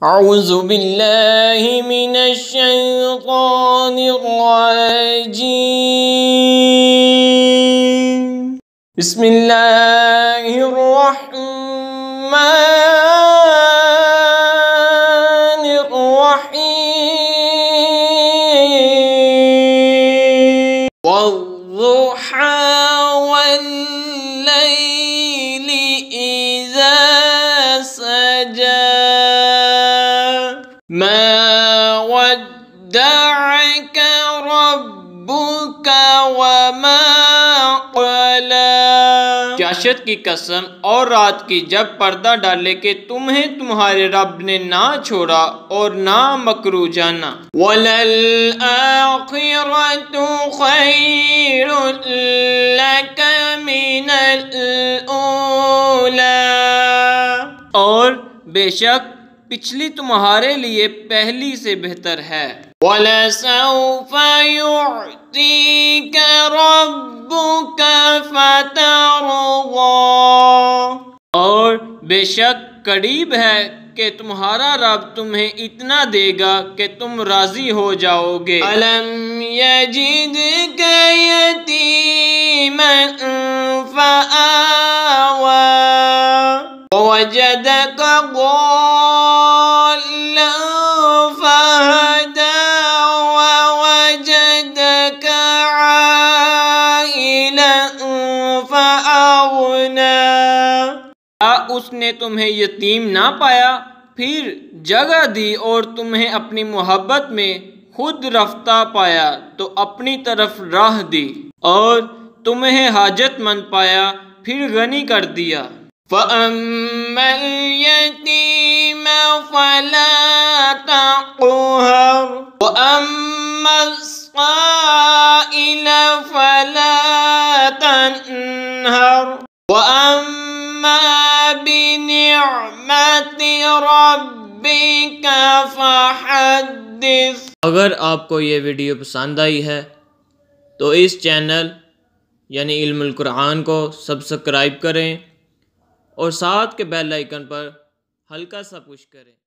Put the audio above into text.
اعوذ باللہ من الشیطان الرجیم بسم اللہ الرحمن الرحیم والضحى واللیل اذا سجى ما ودعك ربك وما قلى۔ کیا شد کی قسم اور رات کی جب پردہ ڈالے کہ تمہیں تمہارے رب نے نہ چھوڑا اور نہ مکرو جانا۔ وَلَلْآخِرَةُ خَيْرٌ لَكَ مِنَ الْأُولَى۔ اور بے شک پچھلی تمہارے لیے پہلی سے بہتر ہے۔ وَلَسَوْفَ يُعْطِيكَ رَبُّكَ فَتَرْضَىٰ۔ اور بے شک قریب ہے کہ تمہارا رب تمہیں اتنا دے گا کہ تم راضی ہو جاؤ گے۔ أَلَمْ يَجِدْكَ يَتِيمًا فَآوَىٰ وَوَجَدَكَ ضَالًّا فَهَدَىٰ وَوَجَدَكَ عَائِلًا فَأَغْنَىٰ۔ کیا اس نے تمہیں یتیم نہ پایا پھر جگہ دی اور تمہیں اپنی محبت میں خود رفتہ پایا تو اپنی طرف راہ دی، اور تمہیں حاجت مند پایا پھر غنی کر دیا۔ فَأَمَّا الْيَتِيمَ فَلَا تَقْهَرْ وَأَمَّا السَّائِلَ فَلَا تَنْهَرْ وَأَمَّا بِنِعْمَةِ رَبِّكَ فَحَدِّثْ۔ اگر آپ کو یہ ویڈیو پسند آئی ہے تو اس چینل یعنی علم القرآن کو سبسکرائب کریں اور ساتھ کے بیل آئیکن پر ہلکا سا پش کریں۔